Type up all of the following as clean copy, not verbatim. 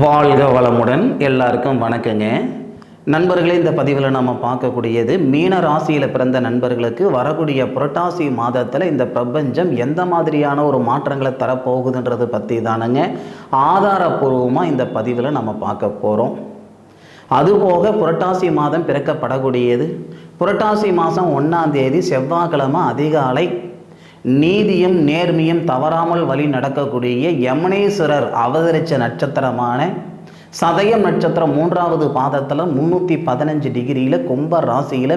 வாழ்க வளமுடன். எல்லாருக்கும் வணக்கங்க நண்பர்களே. இந்த பதிவில் நம்ம பார்க்கக்கூடியது மீன ராசியில் பிறந்த நண்பர்களுக்கு வரக்கூடிய புரட்டாசி மாதத்தில் இந்த பிரபஞ்சம் எந்த மாதிரியான ஒரு மாற்றங்களை தரப்போகுதுன்றது பற்றி தானுங்க ஆதாரபூர்வமாக இந்த பதிவில் நம்ம பார்க்க போகிறோம். அதுபோக புரட்டாசி மாதம் பிறக்கப்படக்கூடியது புரட்டாசி மாதம் 1ஆம் தேதி செவ்வாய்க்கிழமை அதிகாலை நீதியும் நேர்மையும் தவறாமல் வழி நடக்கக்கூடிய யமுனேஸ்வரர் அவதரித்த நட்சத்திரமான சதயம் நட்சத்திரம் 3வது பாதத்தில் 315 டிகிரியில் கும்ப ராசியில்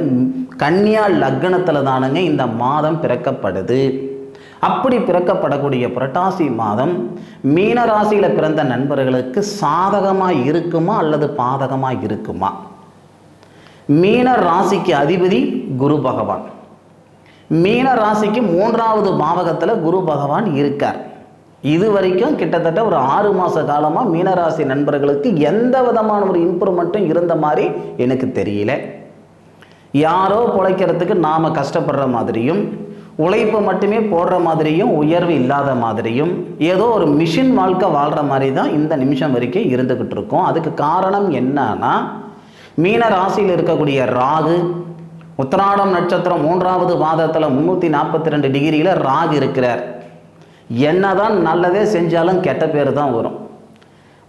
கன்னியா லக்னத்தில் தானுங்க இந்த மாதம் பிறக்கப்படுது. அப்படி பிறக்கப்படக்கூடிய புரட்டாசி மாதம் மீன ராசியில் பிறந்த நண்பர்களுக்கு சாதகமாக இருக்குமா அல்லது பாதகமாக இருக்குமா? மீன ராசிக்கு அதிபதி குரு பகவான். மீன ராசிக்கு 3வது பாவகத்தில் குரு பகவான் இருக்கார். இது வரைக்கும் கிட்டத்தட்ட ஒரு 6 மாத காலமாக மீனராசி நண்பர்களுக்கு எந்த விதமான ஒரு இம்ப்ரூவ்மெண்ட்டும் இருந்த மாதிரி எனக்கு தெரியல. யாரோ பிழைக்கிறதுக்கு நாம் கஷ்டப்படுற மாதிரியும் உழைப்பு மட்டுமே போடுற மாதிரியும் உயர்வு இல்லாத மாதிரியும் ஏதோ ஒரு மிஷின் வாழ்க்கை வாழ்கிற மாதிரி தான் இந்த நிமிஷம் வரைக்கும் இருந்துக்கிட்டு இருக்கோம். அதுக்கு காரணம் என்னன்னா, மீன ராசியில் இருக்கக்கூடிய ராகு உத்திராடம் நட்சத்திரம் 3வது பாதத்தில் 342 டிகிரியில் ராகு இருக்கிறார். என்னதான் நல்லதே செஞ்சாலும் கெட்ட பேர் தான் வரும்.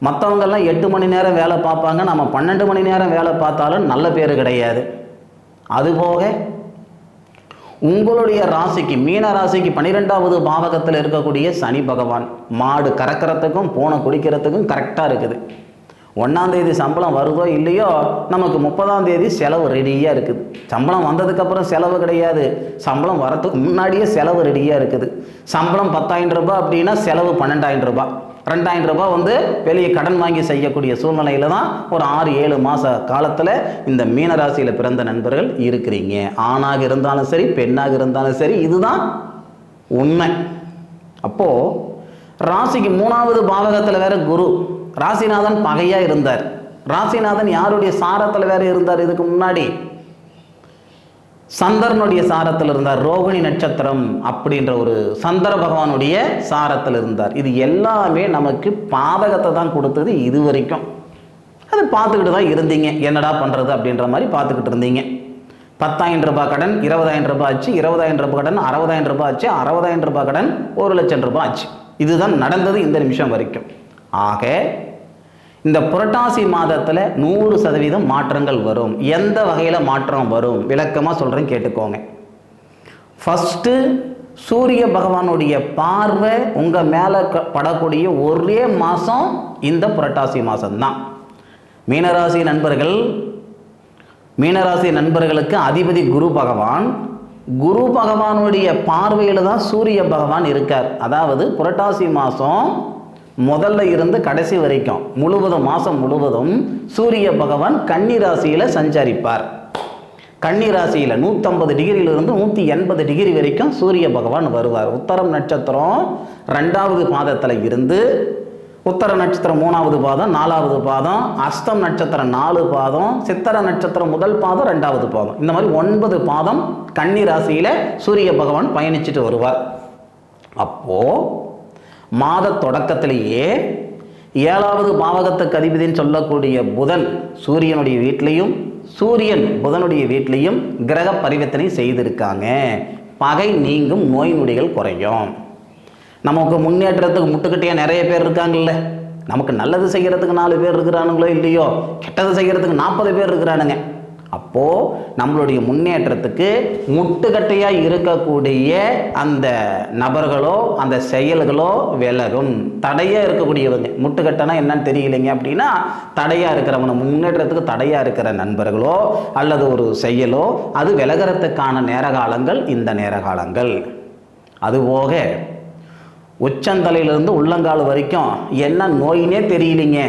மற்றவங்கெல்லாம் 8 மணி நேரம் வேலை பார்ப்பாங்க, நம்ம 12 மணி நேரம் வேலை பார்த்தாலும் நல்ல பேர் கிடையாது. அதுபோக உங்களுடைய ராசிக்கு மீன ராசிக்கு 12வது பாவகத்தில் இருக்கக்கூடிய சனி பகவான் மாடு கறக்கிறதுக்கும் பூனை குடிக்கிறதுக்கும் கரெக்டாக இருக்குது. 1ஆம் தேதி சம்பளம் வருதோ இல்லையோ, நமக்கு 30ஆம் தேதி செலவு ரெடியாக இருக்குது. சம்பளம் வந்ததுக்கப்புறம் செலவு கிடையாது, சம்பளம் வரத்துக்கு முன்னாடியே செலவு ரெடியாக இருக்குது. சம்பளம் 10,000 ரூபாய் அப்படின்னா செலவு 12,000 ரூபாய். 2,000 ரூபாய் வெளியே கடன் வாங்கி செய்யக்கூடிய சூழ்நிலையில் தான் ஒரு 6-7 மாத காலத்தில் இந்த மீனராசியில் பிறந்த நண்பர்கள் இருக்கிறீங்க. ஆணாக இருந்தாலும் சரி, பெண்ணாக இருந்தாலும் சரி, இதுதான் உண்மை. அப்போது ராசிக்கு 3வது பாவகத்தில் வேற குரு, ராசிநாதன் பகையாக இருந்தார். ராசிநாதன் யாருடைய சாரத்தில் வேற இருந்தார்? இதுக்கு முன்னாடி சந்திரனுடைய சாரத்தில் இருந்தார். ரோகிணி நட்சத்திரம் அப்படின்ற ஒரு சந்திர பகவானுடைய சாரத்தில் இருந்தார். இது எல்லாமே நமக்கு பாதகத்தை தான் கொடுத்தது. இது வரைக்கும் அது பார்த்துக்கிட்டு தான் இருந்தீங்க. என்னடா பண்ணுறது அப்படின்ற மாதிரி பார்த்துக்கிட்டு இருந்தீங்க. 10,000 ரூபாய் கடன் 20,000 ரூபாய் ஆச்சு, 20,000 ரூபாய் கடன் 60,000 ரூபாய் ஆச்சு, 60,000 ரூபாய் கடன் 1,00,000 ரூபாய் ஆச்சு. இதுதான் நடந்தது இந்த நிமிஷம் வரைக்கும். ஆக இந்த புரட்டாசி மாதத்தில் 100% மாற்றங்கள் வரும். எந்த வகையில் மாற்றம் வரும் விளக்கமாக சொல்கிறேன், கேட்டுக்கோங்க. ஃபஸ்ட்டு சூரிய பகவானுடைய பார்வை உங்கள் மேலே படக்கூடிய ஒரே மாதம் இந்த புரட்டாசி மாதம்தான். மீனராசி நண்பர்களுக்கு அதிபதி குரு பகவான். குரு பகவானுடைய பார்வையில் தான் சூரிய பகவான் இருக்கார். அதாவது புரட்டாசி மாதம் முதல்ல இருந்து கடைசி வரைக்கும் மாதம் முழுவதும் சூரிய பகவான் கன்னி ராசியில் சஞ்சரிப்பார். கன்னி ராசியில் 150 டிகிரியிலிருந்து 180 டிகிரி வரைக்கும் சூரிய பகவான் வருவார். உத்தரம் நட்சத்திரம் 2வது பாதத்தில் இருந்து உத்தர நட்சத்திரம் 3வது பாதம் 4வது பாதம், அஸ்தம் நட்சத்திரம் 4 பாதம், சித்திர நட்சத்திரம் 1 பாதம் 2வது பாதம், இந்த மாதிரி 9 பாதம் கன்னி ராசியில் சூரிய பகவான் பயணிச்சுட்டு வருவார். அப்போது மாத தொடக்கத்திலேயே 7வது பாவகத்துக்கு அதிபதினு சொல்லக்கூடிய புதன் சூரியனுடைய வீட்டிலையும் சூரியன் புதனுடைய வீட்டிலையும் கிரக பரிவர்த்தனை செய்திருக்காங்க. பகை நீங்கும், நோய் நொடிகள் குறையும். நமக்கு முன்னேற்றத்துக்கு முட்டுக்கிட்டே நிறைய பேர் இருக்காங்கல்ல. நமக்கு நல்லது செய்கிறதுக்கு 4 பேர் இருக்கிறானுங்களோ இல்லையோ, கெட்டது செய்கிறதுக்கு 40 பேர் இருக்கிறானுங்க. அப்போது நம்மளுடைய முன்னேற்றத்துக்கு முட்டுக்கட்டையாக இருக்கக்கூடிய அந்த நபர்களோ அந்த செயல்களோ விலகும். தடையாக இருக்கக்கூடியவங்க, முட்டுக்கட்டைனா என்னன்னு தெரியலைங்க அப்படின்னா, தடையாக இருக்கிறவங்க, முன்னேற்றத்துக்கு தடையாக இருக்கிற நண்பர்களோ அல்லது ஒரு செயலோ அது விலகிறதுக்கான நேரகாலங்கள் இந்த நேரகாலங்கள். அதுபோக உச்சந்தலையிலிருந்து உள்ளங்கால் வரைக்கும் என்ன நோயினே தெரியலைங்க.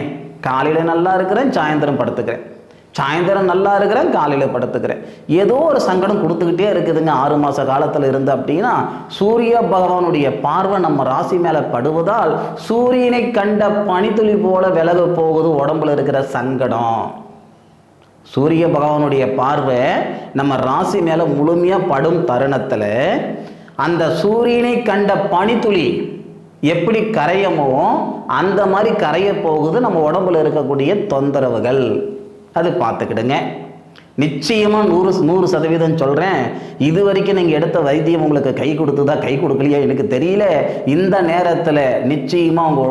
காலையில் நல்லா இருக்கிறேன், சாயந்தரம் படுத்துக்கிறேன், சாயந்தரம் நல்லா இருக்கிறேன், காலையில் படுத்துக்கிறேன், ஏதோ ஒரு சங்கடம் கொடுத்துக்கிட்டே இருக்குதுங்க 6 மாத காலத்தில் இருந்து அப்படின்னா, சூரிய பகவானுடைய பார்வை நம்ம ராசி மேலே படுவதால் சூரியனை கண்ட பனித்துளி போல விலக போகுது உடம்புல இருக்கிற சங்கடம். சூரிய பகவானுடைய பார்வை நம்ம ராசி மேலே முழுமையாக படும் தருணத்தில் அந்த சூரியனை கண்ட பனித்துளி எப்படி கரையமோ அந்த மாதிரி கரைய போகுது நம்ம உடம்புல இருக்கக்கூடிய தொந்தரவுகள். அது பார்த்துக்கிடுங்க. நிச்சயமாக 100% சொல்கிறேன். இது வரைக்கும் நீங்கள் எடுத்த வைத்தியம் உங்களுக்கு கை கொடுத்துதா கை கொடுக்கலையா எனக்கு தெரியல. இந்த நேரத்தில் நிச்சயமாக உங்கள்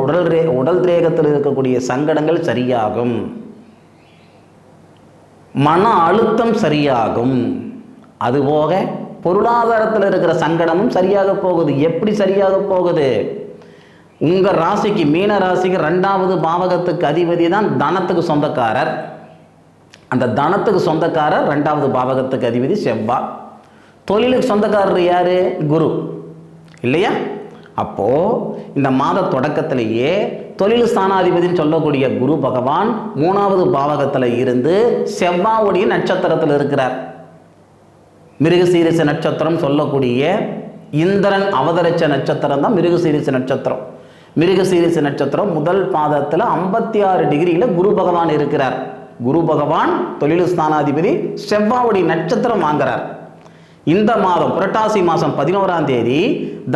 உடல் ரேகத்தில் இருக்கக்கூடிய சங்கடங்கள் சரியாகும், மன அழுத்தம் சரியாகும், அதுபோக பொருளாதாரத்தில் இருக்கிற சங்கடமும் சரியாக போகுது. எப்படி சரியாக போகுது? உங்கள் ராசிக்கு, மீன ராசிக்கு 2வது பாவகத்துக்கு அதிபதி தான் தனத்துக்கு சொந்தக்காரர். அந்த தனத்துக்கு சொந்தக்காரர் 2வது பாவகத்துக்கு அதிபதி செவ்வாய். தொழிலுக்கு சொந்தக்காரர் யாரு? குரு இல்லையா? அப்போ இந்த மாத தொடக்கத்திலேயே தொழில் ஸ்தானாதிபதினு சொல்லக்கூடிய குரு பகவான் 3வது பாவகத்தில் இருந்து செவ்வாயுடைய நட்சத்திரத்தில் இருக்கிறார். மிருகசீரிச நட்சத்திரம் சொல்லக்கூடிய இந்திரன் அவதரிச்ச நட்சத்திரம் தான் மிருகசீரிச நட்சத்திரம். மிருகசீரிச நட்சத்திரம் முதல் பாதத்தில் 56 டிகிரியில் குரு பகவான் இருக்கிறார். குரு பகவான் தொழில் ஸ்தானாதிபதி செவ்வாயுடைய நட்சத்திரம் வாங்குறார். இந்த மாதம் புரட்டாசி மாதம் 11ஆம் தேதி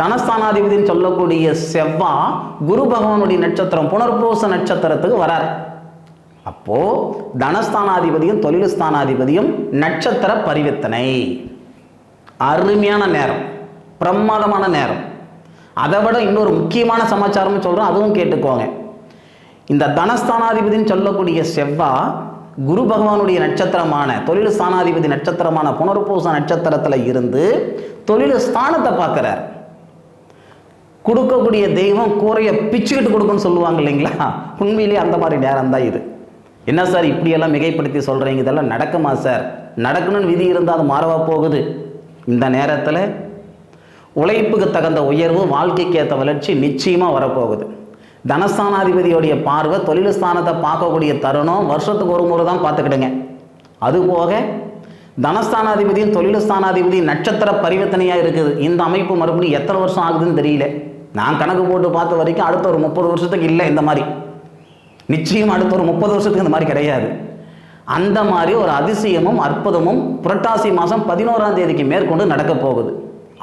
தனஸ்தானாதிபதினு சொல்லக்கூடிய செவ்வாய் குரு பகவானுடைய நட்சத்திரம் புனர்பூச நட்சத்திரத்துக்கு வரார். அப்போ தனஸ்தானாதிபதியும் தொழில் ஸ்தானாதிபதியும் நட்சத்திர பரிவர்த்தனை. அருமையான நேரம், பிரமாதமான நேரம். அதை விட இன்னொரு முக்கியமான சமாச்சாரம் சொல்கிறோம், அதுவும் கேட்டுக்கோங்க. இந்த தனஸ்தானாதிபதினு சொல்லக்கூடிய செவ்வாய் குரு பகவானுடைய நட்சத்திரமான தொழில் ஸ்தானாதிபதி நட்சத்திரமான புனர்பூச நட்சத்திரத்தில் இருந்து தொழில் ஸ்தானத்தை பார்க்கிறார். கொடுக்கக்கூடிய தெய்வம் கூரையை பிச்சுக்கிட்டு கொடுக்குன்னு சொல்லுவாங்க இல்லைங்களா? உண்மையிலேயே அந்த மாதிரி நேரம் தான் இது. என்ன சார் இப்படியெல்லாம் மிகைப்படுத்தி சொல்கிறீங்க, இதெல்லாம் நடக்குமா சார்? நடக்கணும்னு விதி இருந்தால் அது மாறவா போகுது? இந்த நேரத்தில் உழைப்புக்கு தகுந்த உயர்வு, வாழ்க்கைக்கு ஏற்ற வளர்ச்சி நிச்சயமாக வரப்போகுது. தனஸ்தானாதிபதியோடைய பார்வை தொழில் ஸ்தானத்தை பார்க்கக்கூடிய தருணம் வருஷத்துக்கு ஒரு முறை தான் பார்த்துக்கிடுங்க. அதுபோக தனஸ்தானாதிபதியும் தொழில் ஸ்தானாதிபதியும் நட்சத்திர பரிவர்த்தனையாக இருக்குது. இந்த அமைப்பு மறுபடியும் எத்தனை வருஷம் ஆகுதுன்னு தெரியல. நான் கணக்கு போட்டு பார்த்த வரைக்கும் அடுத்த ஒரு 30 வருஷத்துக்கு இல்லை இந்த மாதிரி. நிச்சயம் அடுத்த ஒரு 30 வருஷத்துக்கு இந்த மாதிரி கிடையாது. அந்த மாதிரி ஒரு அதிசயமும் அற்புதமும் புரட்டாசி மாதம் 11ஆம் தேதிக்கு மேற்கொண்டு நடக்க போகுது.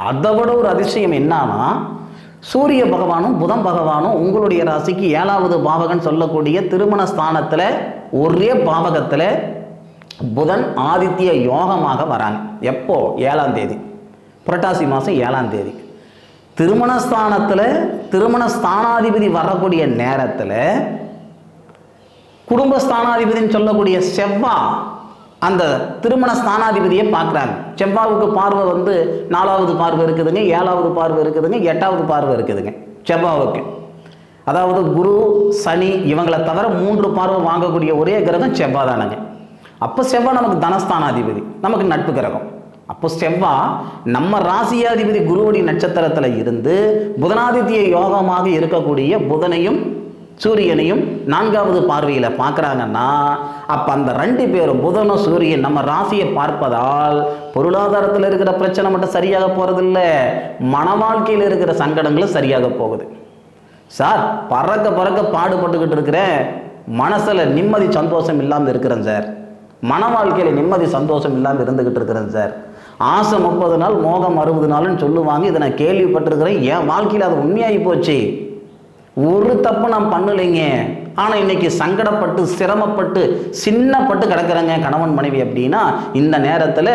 அதை விட ஒரு அதிசயம் என்னன்னா, சூரிய பகவானும் புதன் பகவானும் உங்களுடைய ராசிக்கு 7வது பாவகன் சொல்லக்கூடிய திருமண ஸ்தானத்தில் ஒரே பாவகத்தில் புதன் ஆதித்ய யோகமாக வராங்க. எப்போ? 7ஆம் தேதி, புரட்டாசி மாதம் 7ஆம் தேதி. திருமண ஸ்தானத்தில் திருமண ஸ்தானாதிபதி வரக்கூடிய நேரத்தில் குடும்பஸ்தானாதிபதினு சொல்லக்கூடிய செவ்வாய் அந்த திருமண ஸ்தானாதிபதியை பார்க்குறாங்க. செவ்வாவுக்கு பார்வை 4வது பார்வை இருக்குதுங்க, 7வது பார்வை இருக்குதுங்க, 8வது பார்வை இருக்குதுங்க செவ்வாவுக்கு. அதாவது குரு சனி இவங்களை தவிர 3 பார்வை வாங்கக்கூடிய ஒரே கிரகம் செவ்வாய் தானங்க. அப்போ செவ்வாய் நமக்கு தனஸ்தானாதிபதி, நமக்கு நட்பு கிரகம். அப்போ செவ்வாய் நம்ம ராசியாதிபதி குருவுடைய நட்சத்திரத்தில் இருந்து புதனாதித்ய யோகமாக இருக்கக்கூடிய புதனையும் சூரியனையும் 4வது பார்வையில் பார்க்குறாங்கன்னா, அப்போ அந்த 2 பேரும் புதனும் சூரியன் நம்ம ராசியை பார்ப்பதால் பொருளாதாரத்தில் இருக்கிற பிரச்சனை மட்டும் சரியாக போகிறதில்ல, மன வாழ்க்கையில் இருக்கிற சங்கடங்களும் சரியாக போகுது. சார் பறக்க பாடுபட்டுக்கிட்டு இருக்கிறேன், மனசில் நிம்மதி சந்தோஷம் இல்லாமல் இருக்கிறேன் சார், மன வாழ்க்கையில் நிம்மதி சந்தோஷம் இல்லாமல் இருந்துக்கிட்டு இருக்கிறேன் சார். ஆசை 30 நாள் மோகம் 60 நாள்னு சொல்லுவாங்க. இதை நான் கேள்விப்பட்டிருக்கிறேன். என் வாழ்க்கையில் அது உண்மையாகி போச்சு. ஒரு தப்பு நான் பண்ணலைங்க, ஆனால் இன்னைக்கு சங்கடப்பட்டு சிரமப்பட்டு சின்னப்பட்டு கிடக்கிறேங்க கணவன் மனைவி அப்படின்னா, இந்த நேரத்தில்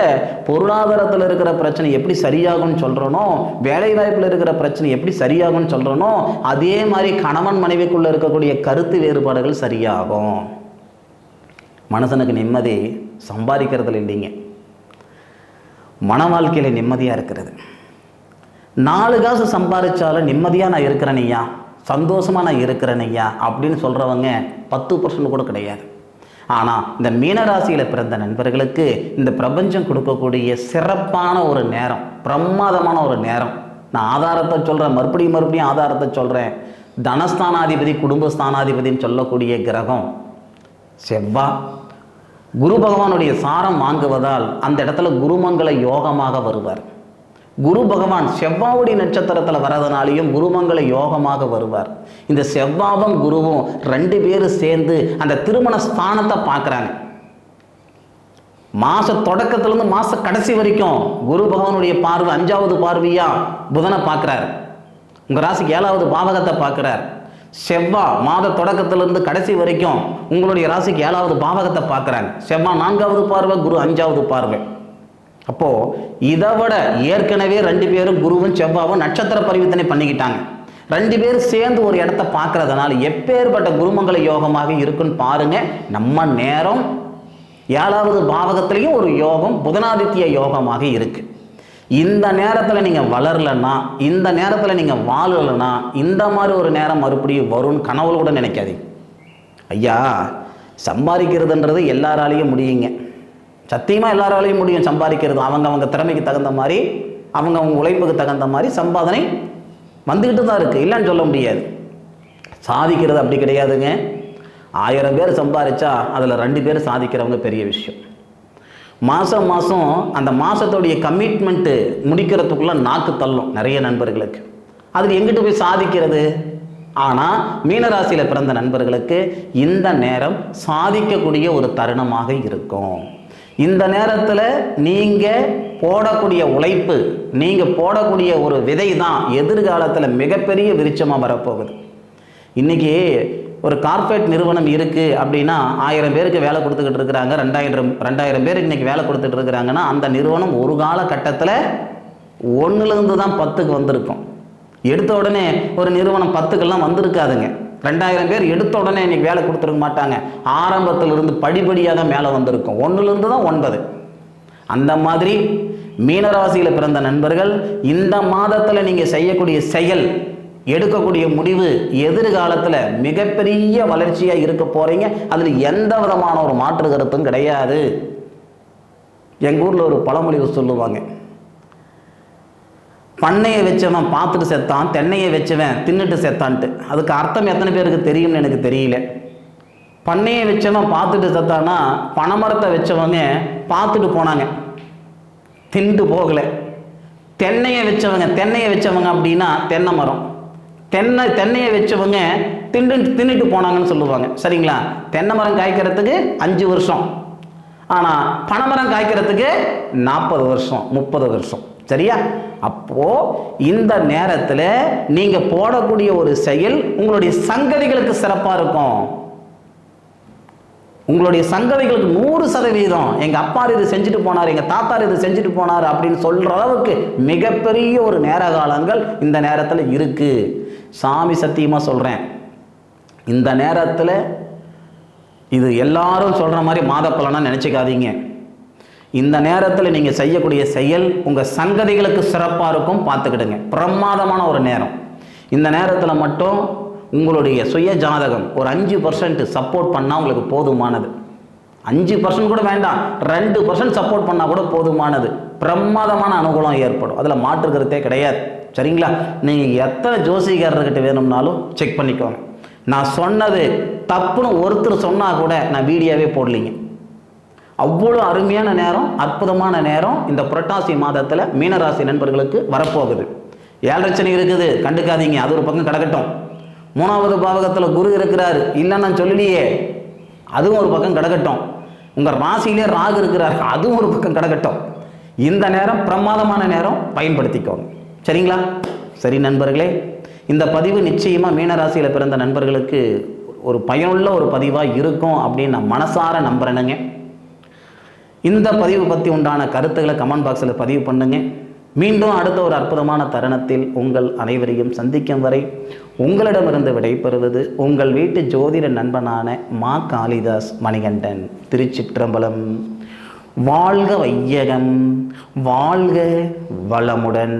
பொருளாதாரத்தில் இருக்கிற பிரச்சனை எப்படி சரியாகும்னு சொல்கிறனோ, வேலை வாய்ப்பில் இருக்கிற பிரச்சனை எப்படி சரியாகும்னு சொல்கிறனோ, அதே மாதிரி கணவன் மனைவிக்குள்ளே இருக்கக்கூடிய கருத்து வேறுபாடுகள் சரியாகும். மனுஷனுக்கு நிம்மதி சம்பாதிக்கிறதுல இல்லைங்க, மன வாழ்க்கையில் நிம்மதியாக இருக்கிறது. 4 காசு சம்பாதிச்சாலும் நிம்மதியாக நான் இருக்கிறேனையா, சந்தோஷமாக நான் இருக்கிறேனையா அப்படின்னு சொல்கிறவங்க 10% கூட கிடையாது. ஆனால் இந்த மீனராசியில் பிறந்த நண்பர்களுக்கு இந்த பிரபஞ்சம் கொடுக்கக்கூடிய சிறப்பான ஒரு நேரம், பிரமாதமான ஒரு நேரம். நான் ஆதாரத்தை சொல்கிறேன், மறுபடியும் ஆதாரத்தை சொல்கிறேன். தனஸ்தானாதிபதி குடும்பஸ்தானாதிபதினு சொல்லக்கூடிய கிரகம் செவ்வாய் குரு பகவானுடைய சாரம் வாங்குவதால் அந்த இடத்துல குருமங்கள யோகமாக வருவார். குரு பகவான் செவ்வாவுடைய நட்சத்திரத்தில் வரதுனாலையும் குருமங்கள யோகமாக வருவார். இந்த செவ்வாவும் குருவும் 2 பேரும் சேர்ந்து அந்த திருமண ஸ்தானத்தை பார்க்குறாங்க. மாச தொடக்கத்திலிருந்து மாச கடைசி வரைக்கும் குரு பகவானுடைய பார்வை 5வது பார்வையா புதனை பார்க்குறாரு. உங்கள் ராசிக்கு 7வது பாவகத்தை பார்க்குறார். செவ்வாய் மாத தொடக்கத்திலிருந்து கடைசி வரைக்கும் உங்களுடைய ராசிக்கு 7வது பாவகத்தை பார்க்குறாங்க. செவ்வாய் 4வது பார்வை, குரு 5வது பார்வை. அப்போது இதை விட ஏற்கனவே 2 பேரும் குருவும் செவ்வாவும் நட்சத்திர பரிவர்த்தனை பண்ணிக்கிட்டாங்க. 2 பேரும் சேர்ந்து ஒரு இடத்த பார்க்கறதுனால எப்பேற்பட்ட குருமங்கள யோகமாக இருக்குன்னு பாருங்க. நம்ம நேரம் 7வது பாவகத்திலையும் ஒரு யோகம் புதனாதித்ய யோகமாக இருக்கு. இந்த நேரத்தில் நீங்கள் வளரலன்னா, இந்த நேரத்தில் நீங்கள் வாழலைன்னா, இந்த மாதிரி ஒரு நேரம் மறுபடியும் வரும்னு கனவுல கூட நினைக்காதீங்க. ஐயா, சம்பாதிக்கிறதுன்றது எல்லாராலையும் முடியுங்க. சத்தியமாக எல்லாராலையும் முடியும் சம்பாதிக்கிறது. அவங்க திறமைக்கு தகுந்த மாதிரி, அவங்க உழைப்புக்கு தகுந்த மாதிரி சம்பாதனை வந்துக்கிட்டு தான் இருக்குது, இல்லைன்னு சொல்ல முடியாது. சாதிக்கிறது அப்படி கிடையாதுங்க. 1000 பேர் சம்பாதிச்சா அதில் 2 பேர் சாதிக்கிறவங்க பெரிய விஷயம். மாதம் அந்த மாதத்தோடைய கமிட்மெண்ட்டு முடிக்கிறதுக்குள்ளே நாக்கு தள்ளும் நிறைய நண்பர்களுக்கு. அதில் எங்கிட்டு போய் சாதிக்கிறது? ஆனால் மீனராசியில் பிறந்த நண்பர்களுக்கு இந்த நேரம் சாதிக்கக்கூடிய ஒரு தருணமாக இருக்கும். இந்த நேரத்தில் நீங்கள் போடக்கூடிய உழைப்பு, நீங்கள் போடக்கூடிய ஒரு விதை தான் எதிர்காலத்தில் மிகப்பெரிய விருட்சமாக வரப்போகுது. இன்றைக்கி ஒரு கார்ப்பரேட் நிறுவனம் இருக்குது அப்படின்னா 1000 பேருக்கு வேலை கொடுத்துக்கிட்டு இருக்கிறாங்க. 2000 பேருக்கு இன்றைக்கி வேலை கொடுத்துட்டு இருக்கிறாங்கன்னா அந்த நிறுவனம் ஒரு காலகட்டத்தில் 1லேருந்து தான் 10க்கு வந்திருக்கும். எடுத்த உடனே ஒரு நிறுவனம் 10க்கெல்லாம் வந்திருக்காதுங்க. 2000 பேர் எடுத்த உடனே இன்றைக்கி வேலை கொடுத்துருக்க மாட்டாங்க. ஆரம்பத்திலிருந்து படிப்படியாக தான் மேலே வந்திருக்கும். 1லேருந்து தான் 9. அந்த மாதிரி மீனராசியில் பிறந்த நண்பர்கள் இந்த மாதத்தில் நீங்கள் செய்யக்கூடிய செயல், எடுக்கக்கூடிய முடிவு எதிர்காலத்தில் மிகப்பெரிய வளர்ச்சியாக இருக்க போகிறீங்க. அதில் எந்த விதமான ஒரு மாற்று கருத்தும் கிடையாது. எங்கள் ஊரில் ஒரு பழமொழி சொல்லுவாங்க, பண்ணையை வச்சவன் பார்த்துட்டு செத்தான், தென்னையை வச்சவன் தின்னுட்டு செத்தான்ட்டு. அதுக்கு அர்த்தம் எத்தனை பேருக்கு தெரியும்னு எனக்கு தெரியல. பண்ணையை வச்சவன் பார்த்துட்டு செத்தான்னா பனைமரத்தை வச்சவங்க பார்த்துட்டு போனாங்க, தின்ட்டு போகலை. தென்னையை வச்சவங்க அப்படின்னா தென்னை மரம், தென்னையை வச்சவங்க தின்னுட்டு போனாங்கன்னு சொல்லுவாங்க. சரிங்களா? தென்னை மரம் காய்க்கிறதுக்கு 5 வருஷம், ஆனால் பனைமரம் காய்க்கிறதுக்கு 40 வருஷம் 30 வருஷம். சரியா? அப்போ இந்த நேரத்தில் நீங்கள் போடக்கூடிய ஒரு செயல் உங்களுடைய சங்கதிகளுக்கு சிறப்பாக இருக்கும். உங்களுடைய சங்கதிகளுக்கு 100% எங்கள் அப்பா இது செஞ்சுட்டு போனார், எங்கள் தாத்தார் இது செஞ்சுட்டு போனார் அப்படின்னு சொல்கிற அளவுக்கு மிகப்பெரிய ஒரு நேர காலங்கள் இந்த நேரத்தில் இருக்குது. சாமி சத்தியமாக சொல்கிறேன், இந்த நேரத்தில் இது எல்லாரும் சொல்கிற மாதிரி மாத பலனாக நினச்சிக்காதீங்க. இந்த நேரத்தில் நீங்கள் செய்யக்கூடிய செயல் உங்கள் சங்கதிகளுக்கு சிறப்பாக இருக்கும். பார்த்துக்கிடுங்க. பிரமாதமான ஒரு நேரம். இந்த நேரத்தில் மட்டும் உங்களுடைய சுய ஜாதகம் ஒரு 5% சப்போர்ட் பண்ணால் உங்களுக்கு போதுமானது. 5% கூட வேண்டாம், 2% சப்போர்ட் பண்ணால் கூட போதுமானது. பிரமாதமான அனுகூலம் ஏற்படும். அதில் மாற்றுக்கிறதே கிடையாது. சரிங்களா? நீங்கள் எத்தனை ஜோசிகாரர்கிட்ட வேணும்னாலும் செக் பண்ணிக்கோங்க. நான் சொன்னது தப்புன்னு ஒருத்தர் சொன்னால் கூட நான் வீடியோவே போடலிங்க. அவ்வளோ அருமையான நேரம், அற்புதமான நேரம் இந்த புரட்டாசி மாதத்தில் மீனராசி நண்பர்களுக்கு வரப்போகுது. 7 ரச்சனை இருக்குது, கண்டுக்காதீங்க. அது ஒரு பக்கம் கிடக்கட்டும். 3வது பாவகத்தில் குரு இருக்கிறார், இல்லைன்னு நான் சொல்லலையே, அதுவும் ஒரு பக்கம் கிடக்கட்டும். உங்கள் ராசியிலே ராகு இருக்கிறார், அதுவும் ஒரு பக்கம் கிடக்கட்டும். இந்த நேரம் பிரமாதமான நேரம், பயன்படுத்திக்கோங்க. சரிங்களா? சரி நண்பர்களே, இந்த பதிவு நிச்சயமாக மீனராசியில் பிறந்த நண்பர்களுக்கு ஒரு பயனுள்ள ஒரு பதிவாக இருக்கும் அப்படின்னு நான் மனசார நம்புறேனுங்க. இந்த பதிவு பற்றி உண்டான கருத்துக்களை கமெண்ட் பாக்ஸில் பதிவு பண்ணுங்க. மீண்டும் அடுத்த ஒரு அற்புதமான தருணத்தில் உங்கள் அனைவரையும் சந்திக்கும் வரை உங்களிடமிருந்து விடைபெறுவது உங்கள் வீட்டு ஜோதிட நண்பனான மா காளிதாஸ் மணிகண்டன். திருச்சிற்றம்பலம். வாழ்க வையகம், வாழ்க வளமுடன்.